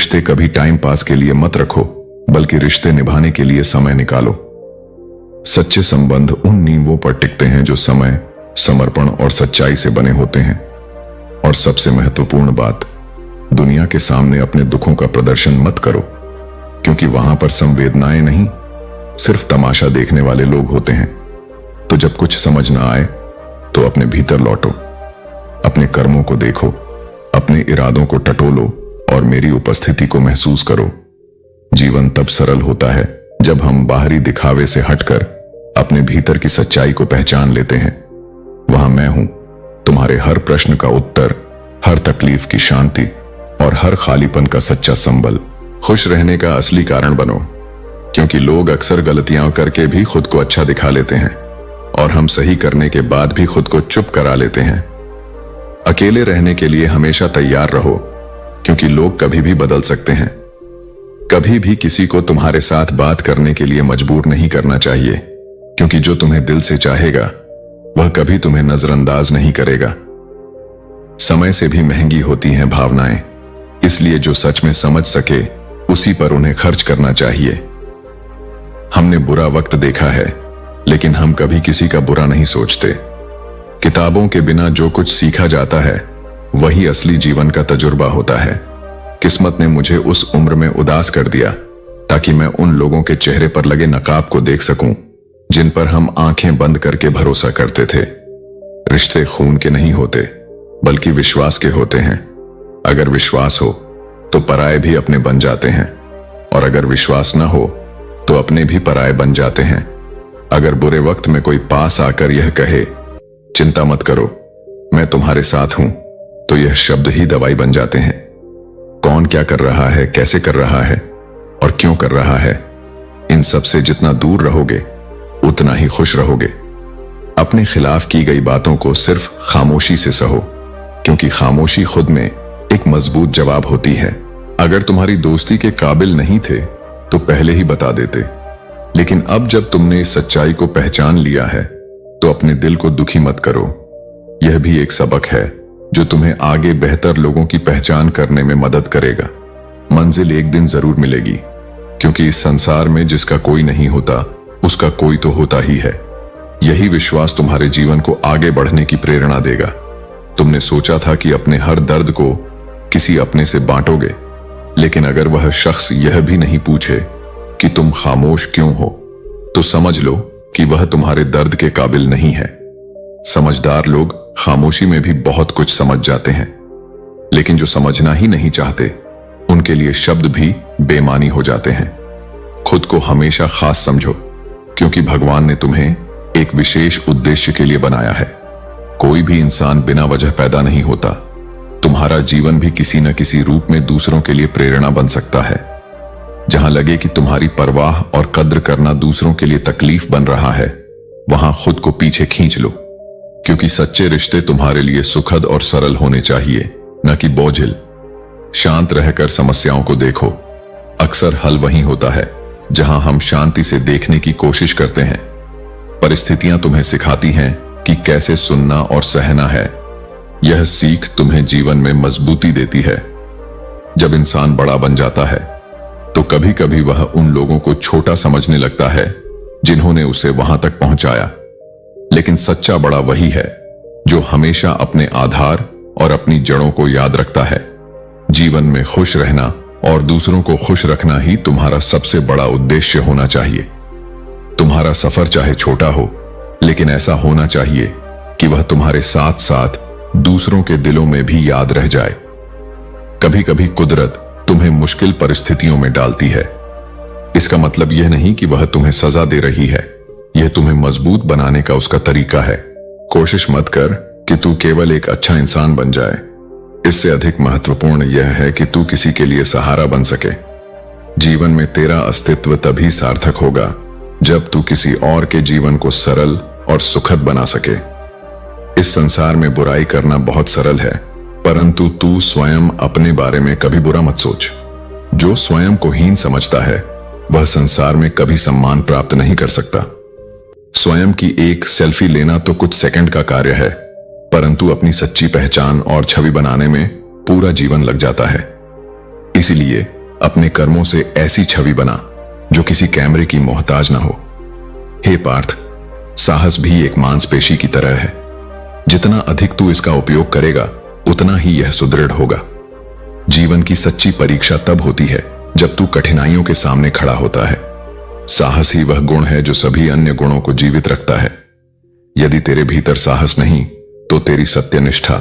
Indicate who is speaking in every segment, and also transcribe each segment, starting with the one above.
Speaker 1: रिश्ते कभी time pass के लिए मत रखो, बल्कि रिश्ते निभाने के लिए समय निकालो। सच्चे संबंध उन नींवों पर टिकते हैं जो समय, समर्पण और सच्चाई से बने होते हैं। और सबसे महत्वपूर्ण बात, दुनिया के सामने अपने दुखों का प्रदर्शन मत करो, क्योंकि वहां पर संवेदनाएं नहीं, सिर्फ तमाशा देखने वाले लोग होते हैं। तो जब कुछ समझ ना आए तो अपने भीतर लौटो, अपने कर्मों को देखो, अपने इरादों को टटोलो और मेरी उपस्थिति को महसूस करो। जीवन तब सरल होता है जब हम बाहरी दिखावे से हटकर अपने भीतर की सच्चाई को पहचान लेते हैं। वहां मैं हूं, तुम्हारे हर प्रश्न का उत्तर, हर तकलीफ की शांति और हर खालीपन का सच्चा संबल। खुश रहने का असली कारण बनो, क्योंकि लोग अक्सर गलतियां करके भी खुद को अच्छा दिखा लेते हैं और हम सही करने के बाद भी खुद को चुप करा लेते हैं। अकेले रहने के लिए हमेशा तैयार रहो, क्योंकि लोग कभी भी बदल सकते हैं। कभी भी किसी को तुम्हारे साथ बात करने के लिए मजबूर नहीं करना चाहिए, क्योंकि जो तुम्हें दिल से चाहेगा वह कभी तुम्हें नजरअंदाज नहीं करेगा। समय से भी महंगी होती हैं भावनाएं, इसलिए जो सच में समझ सके उसी पर उन्हें खर्च करना चाहिए। हमने बुरा वक्त देखा है, लेकिन हम कभी किसी का बुरा नहीं सोचते। किताबों के बिना जो कुछ सीखा जाता है वही असली जीवन का तजुर्बा होता है। किस्मत ने मुझे उस उम्र में उदास कर दिया ताकि मैं उन लोगों के चेहरे पर लगे नकाब को देख सकूं जिन पर हम आंखें बंद करके भरोसा करते थे। रिश्ते खून के नहीं होते, बल्कि विश्वास के होते हैं। अगर विश्वास हो तो पराये भी अपने बन जाते हैं, और अगर विश्वास न हो तो अपने भी पराये बन जाते हैं। अगर बुरे वक्त में कोई पास आकर यह कहे, चिंता मत करो, मैं तुम्हारे साथ हूं, तो यह शब्द ही दवाई बन जाते हैं। कौन क्या कर रहा है, कैसे कर रहा है और क्यों कर रहा है, इन सब से जितना दूर रहोगे उतना ही खुश रहोगे। अपने खिलाफ की गई बातों को सिर्फ खामोशी से सहो, क्योंकि खामोशी खुद में एक मजबूत जवाब होती है। अगर तुम्हारी दोस्ती के काबिल नहीं थे तो पहले ही बता देते, लेकिन अब जब तुमने इस सच्चाई को पहचान लिया है तो अपने दिल को दुखी मत करो। यह भी एक सबक है जो तुम्हें आगे बेहतर लोगों की पहचान करने में मदद करेगा। मंजिल एक दिन जरूर मिलेगी, क्योंकि इस संसार में जिसका कोई नहीं होता उसका कोई तो होता ही है। यही विश्वास तुम्हारे जीवन को आगे बढ़ने की प्रेरणा देगा। तुमने सोचा था कि अपने हर दर्द को किसी अपने से बांटोगे, लेकिन अगर वह शख्स यह भी नहीं पूछे कि तुम खामोश क्यों हो, तो समझ लो कि वह तुम्हारे दर्द के काबिल नहीं है। समझदार लोग खामोशी में भी बहुत कुछ समझ जाते हैं, लेकिन जो समझना ही नहीं चाहते उनके लिए शब्द भी बेमानी हो जाते हैं। खुद को हमेशा खास समझो, क्योंकि भगवान ने तुम्हें एक विशेष उद्देश्य के लिए बनाया है। कोई भी इंसान बिना वजह पैदा नहीं होता। तुम्हारा जीवन भी किसी न किसी रूप में दूसरों के लिए प्रेरणा बन सकता है। जहां लगे कि तुम्हारी परवाह और कद्र करना दूसरों के लिए तकलीफ बन रहा है, वहां खुद को पीछे खींच लो, क्योंकि सच्चे रिश्ते तुम्हारे लिए सुखद और सरल होने चाहिए, न कि बोझिल। शांत रहकर समस्याओं को देखो। अक्सर हल वहीं होता है जहां हम शांति से देखने की कोशिश करते हैं। परिस्थितियां तुम्हें सिखाती हैं कि कैसे सुनना और सहना है। यह सीख तुम्हें जीवन में मजबूती देती है। जब इंसान बड़ा बन जाता है तो कभी कभी वह उन लोगों को छोटा समझने लगता है जिन्होंने उसे वहां तक पहुंचाया, लेकिन सच्चा बड़ा वही है जो हमेशा अपने आधार और अपनी जड़ों को याद रखता है। जीवन में खुश रहना और दूसरों को खुश रखना ही तुम्हारा सबसे बड़ा उद्देश्य होना चाहिए। तुम्हारा सफर चाहे छोटा हो, लेकिन ऐसा होना चाहिए कि वह तुम्हारे साथ साथ दूसरों के दिलों में भी याद रह जाए। कभी कभी कुदरत तुम्हें मुश्किल परिस्थितियों में डालती है। इसका मतलब यह नहीं कि वह तुम्हें सजा दे रही है, यह तुम्हें मजबूत बनाने का उसका तरीका है। कोशिश मत कर कि तू केवल एक अच्छा इंसान बन जाए। इससे अधिक महत्वपूर्ण यह है कि तू किसी के लिए सहारा बन सके। जीवन में तेरा अस्तित्व तभी सार्थक होगा जब तू किसी और के जीवन को सरल और सुखद बना सके। इस संसार में बुराई करना बहुत सरल है, परंतु तू स्वयं अपने बारे में कभी बुरा मत सोच। जो स्वयं को हीन समझता है वह संसार में कभी सम्मान प्राप्त नहीं कर सकता। स्वयं की एक सेल्फी लेना तो कुछ सेकंड का कार्य है, परंतु अपनी सच्ची पहचान और छवि बनाने में पूरा जीवन लग जाता है। इसीलिए अपने कर्मों से ऐसी छवि बना जो किसी कैमरे की मोहताज ना हो। हे पार्थ, साहस भी एक मांसपेशी की तरह है। जितना अधिक तू इसका उपयोग करेगा उतना ही यह सुदृढ़ होगा। जीवन की सच्ची परीक्षा तब होती है जब तू कठिनाइयों के सामने खड़ा होता है। साहस ही वह गुण है जो सभी अन्य गुणों को जीवित रखता है। यदि तेरे भीतर साहस नहीं तो तेरी सत्यनिष्ठा,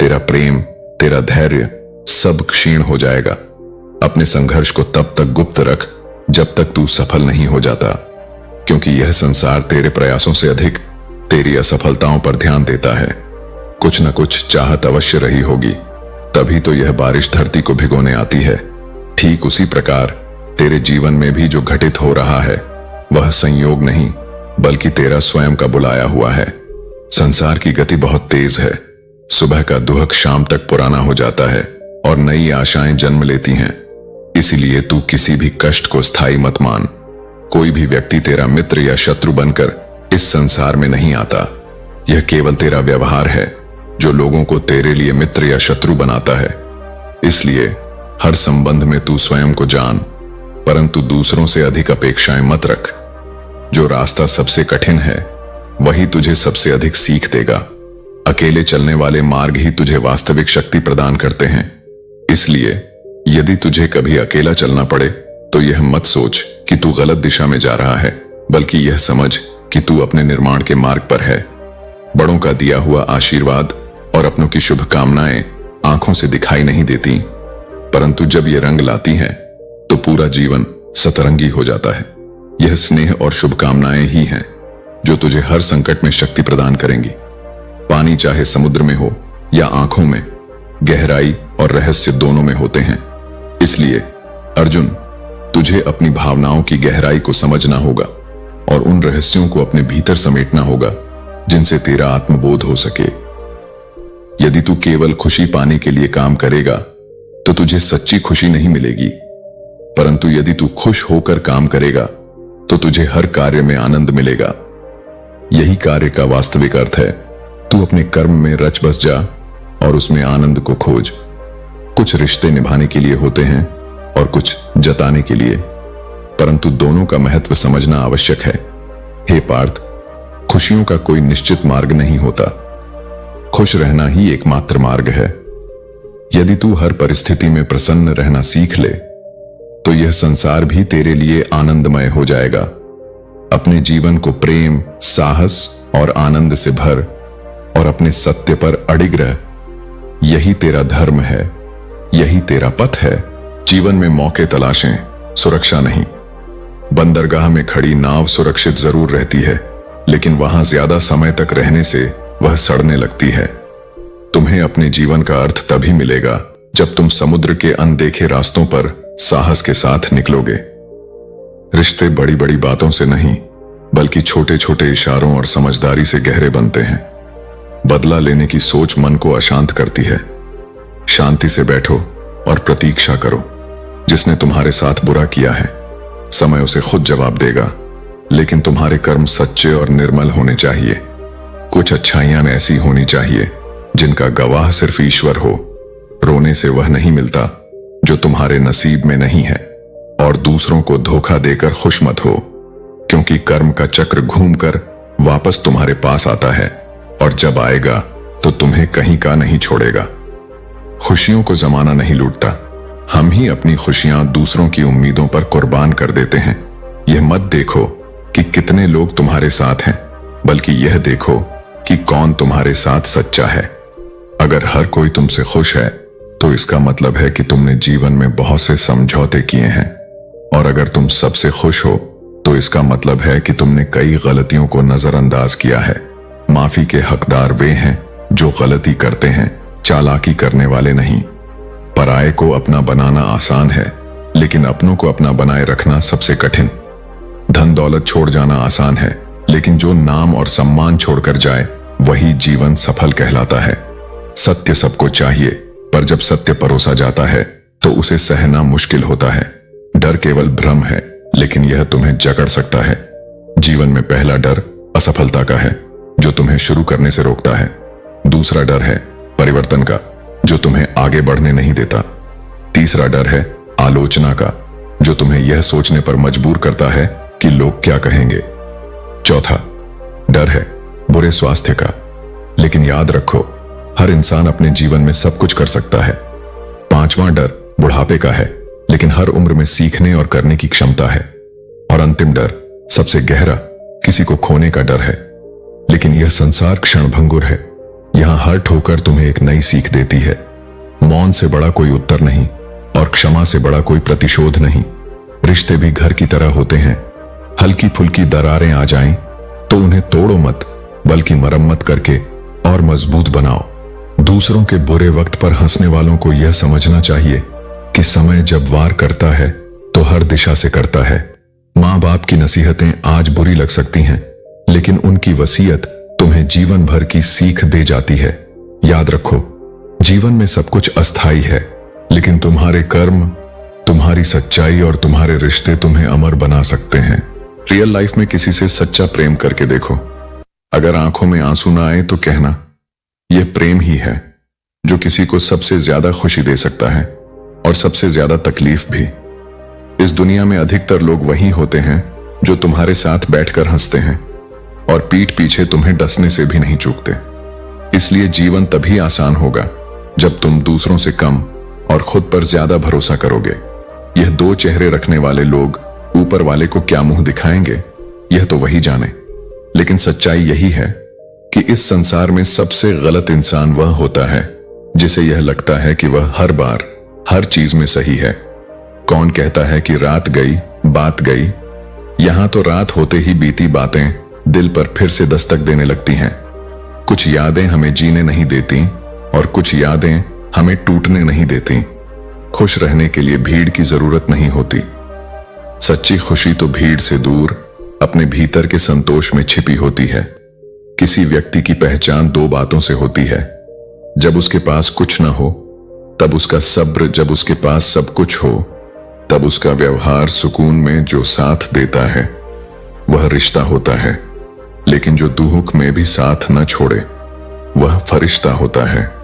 Speaker 1: तेरा प्रेम, तेरा धैर्य सब क्षीण हो जाएगा। अपने संघर्ष को तब तक गुप्त रख जब तक तू सफल नहीं हो जाता, क्योंकि यह संसार तेरे प्रयासों से अधिक तेरी असफलताओं पर ध्यान देता है। कुछ न कुछ चाहत अवश्य रही होगी, तभी तो यह बारिश धरती को भिगोने आती है। ठीक उसी प्रकार तेरे जीवन में भी जो घटित हो रहा है वह संयोग नहीं बल्कि तेरा स्वयं का बुलाया हुआ है। संसार की गति बहुत तेज है। सुबह का दुहक शाम तक पुराना हो जाता है और नई आशाएं जन्म लेती हैं। इसीलिए तू किसी भी कष्ट को स्थायी मत मान। कोई भी व्यक्ति तेरा मित्र या शत्रु बनकर इस संसार में नहीं आता। यह केवल तेरा व्यवहार है जो लोगों को तेरे लिए मित्र या शत्रु बनाता है। इसलिए हर संबंध में तू स्वयं को जान, परंतु दूसरों से अधिक अपेक्षाएं मत रख। जो रास्ता सबसे कठिन है वही तुझे सबसे अधिक सीख देगा। अकेले चलने वाले मार्ग ही तुझे वास्तविक शक्ति प्रदान करते हैं। इसलिए यदि तुझे कभी अकेला चलना पड़े तो यह मत सोच कि तू गलत दिशा में जा रहा है, बल्कि यह समझ कि तू अपने निर्माण के मार्ग पर है। बड़ों का दिया हुआ आशीर्वाद और अपनों की शुभकामनाएं आंखों से दिखाई नहीं देती, परंतु जब ये रंग लाती हैं तो पूरा जीवन सतरंगी हो जाता है। यह स्नेह और शुभकामनाएं ही हैं जो तुझे हर संकट में शक्ति प्रदान करेंगी। पानी चाहे समुद्र में हो या आंखों में, गहराई और रहस्य दोनों में होते हैं। इसलिए अर्जुन, तुझे अपनी भावनाओं की गहराई को समझना होगा और उन रहस्यों को अपने भीतर समेटना होगा जिनसे तेरा आत्मबोध हो सके। यदि तू केवल खुशी पाने के लिए काम करेगा तो तुझे सच्ची खुशी नहीं मिलेगी, परंतु यदि तू खुश होकर काम करेगा तो तुझे हर कार्य में आनंद मिलेगा। यही कार्य का वास्तविक अर्थ है। तू अपने कर्म में रच बस जा और उसमें आनंद को खोज। कुछ रिश्ते निभाने के लिए होते हैं और कुछ जताने के लिए, परंतु दोनों का महत्व समझना आवश्यक है। हे पार्थ, खुशियों का कोई निश्चित मार्ग नहीं होता। खुश रहना ही एकमात्र मार्ग है। यदि तू हर परिस्थिति में प्रसन्न रहना सीख ले तो यह संसार भी तेरे लिए आनंदमय हो जाएगा। अपने जीवन को प्रेम, साहस और आनंद से भर और अपने सत्य पर अडिग रह। यही तेरा धर्म है, यही तेरा पथ है। जीवन में मौके तलाशें, सुरक्षा नहीं। बंदरगाह में खड़ी नाव सुरक्षित जरूर रहती है, लेकिन वहां ज्यादा समय तक रहने से वह सड़ने लगती है। तुम्हें अपने जीवन का अर्थ तभी मिलेगा जब तुम समुद्र के अनदेखे रास्तों पर साहस के साथ निकलोगे। रिश्ते बड़ी बड़ी बातों से नहीं बल्कि छोटे छोटे इशारों और समझदारी से गहरे बनते हैं। बदला लेने की सोच मन को अशांत करती है। शांति से बैठो और प्रतीक्षा करो। जिसने तुम्हारे साथ बुरा किया है समय उसे खुद जवाब देगा, लेकिन तुम्हारे कर्म सच्चे और निर्मल होने चाहिए। कुछ अच्छाइयां ऐसी होनी चाहिए जिनका गवाह सिर्फ ईश्वर हो। रोने से वह नहीं मिलता जो तुम्हारे नसीब में नहीं है, और दूसरों को धोखा देकर खुश मत हो, क्योंकि कर्म का चक्र घूमकर वापस तुम्हारे पास आता है और जब आएगा तो तुम्हें कहीं का नहीं छोड़ेगा। खुशियों को जमाना नहीं लूटता, हम ही अपनी खुशियां दूसरों की उम्मीदों पर कुर्बान कर देते हैं। यह मत देखो कि कितने लोग तुम्हारे साथ हैं, बल्कि यह देखो कि कौन तुम्हारे साथ सच्चा है। अगर हर कोई तुमसे खुश है तो इसका मतलब है कि तुमने जीवन में बहुत से समझौते किए हैं, और अगर तुम सबसे खुश हो तो इसका मतलब है कि तुमने कई गलतियों को नजरअंदाज किया है। माफी के हकदार वे हैं जो गलती करते हैं, चालाकी करने वाले नहीं। पराये को अपना बनाना आसान है, लेकिन अपनों को अपना बनाए रखना सबसे कठिन। धन दौलत छोड़ जाना आसान है, लेकिन जो नाम और सम्मान छोड़कर जाए वही जीवन सफल कहलाता है। सत्य सबको चाहिए, पर जब सत्य परोसा जाता है तो उसे सहना मुश्किल होता है। डर केवल भ्रम है, लेकिन यह तुम्हें जकड़ सकता है। जीवन में पहला डर असफलता का है, जो तुम्हें शुरू करने से रोकता है। दूसरा डर है परिवर्तन का, जो तुम्हें आगे बढ़ने नहीं देता। तीसरा डर है आलोचना का, जो तुम्हें यह सोचने पर मजबूर करता है कि लोग क्या कहेंगे। चौथा, डर है बुरे स्वास्थ्य का। लेकिन याद रखो, हर इंसान अपने जीवन में सब कुछ कर सकता है। पांचवां डर बुढ़ापे का है, लेकिन हर उम्र में सीखने और करने की क्षमता है। और अंतिम डर, सबसे गहरा, किसी को खोने का डर है। लेकिन यह संसार क्षणभंगुर है। यहां हर ठोकर तुम्हें एक नई सीख देती है। मौन से बड़ा कोई उत्तर नहीं, और क्षमा से बड़ा कोई प्रतिशोध नहीं। रिश्ते भी घर की तरह होते हैं। हल्की फुल्की दरारें आ जाएं तो उन्हें तोड़ो मत, बल्कि मरम्मत करके और मजबूत बनाओ। दूसरों के बुरे वक्त पर हंसने वालों को यह समझना चाहिए कि समय जब वार करता है तो हर दिशा से करता है। माँ बाप की नसीहतें आज बुरी लग सकती हैं, लेकिन उनकी वसीयत तुम्हें जीवन भर की सीख दे जाती है। याद रखो, जीवन में सब कुछ अस्थाई है, लेकिन तुम्हारे कर्म, तुम्हारी सच्चाई और तुम्हारे रिश्ते तुम्हें अमर बना सकते हैं। रियल लाइफ में किसी से सच्चा प्रेम करके देखो। अगर आंखों में आंसू ना आए तो कहना, यह प्रेम ही है जो किसी को सबसे ज्यादा खुशी दे सकता है और सबसे ज्यादा तकलीफ भी। इस दुनिया में अधिकतर लोग वही होते हैं जो तुम्हारे साथ बैठकर हंसते हैं और पीठ पीछे तुम्हें डसने से भी नहीं चूकते। इसलिए जीवन तभी आसान होगा जब तुम दूसरों से कम और खुद पर ज्यादा भरोसा करोगे। यह दो चेहरे रखने वाले लोग ऊपर वाले को क्या मुंह दिखाएंगे, यह तो वही जाने। लेकिन सच्चाई यही है कि इस संसार में सबसे गलत इंसान वह होता है जिसे यह लगता है कि वह हर बार हर चीज में सही है। कौन कहता है कि रात गई बात गई? यहां तो रात होते ही बीती बातें दिल पर फिर से दस्तक देने लगती हैं। कुछ यादें हमें जीने नहीं देती और कुछ यादें हमें टूटने नहीं देती। खुश रहने के लिए भीड़ की जरूरत नहीं होती। सच्ची खुशी तो भीड़ से दूर अपने भीतर के संतोष में छिपी होती है। किसी व्यक्ति की पहचान दो बातों से होती है, जब उसके पास कुछ न हो तब उसका सब्र, जब उसके पास सब कुछ हो तब उसका व्यवहार। सुकून में जो साथ देता है वह रिश्ता होता है, लेकिन जो दुख में भी साथ न छोड़े वह फरिश्ता होता है।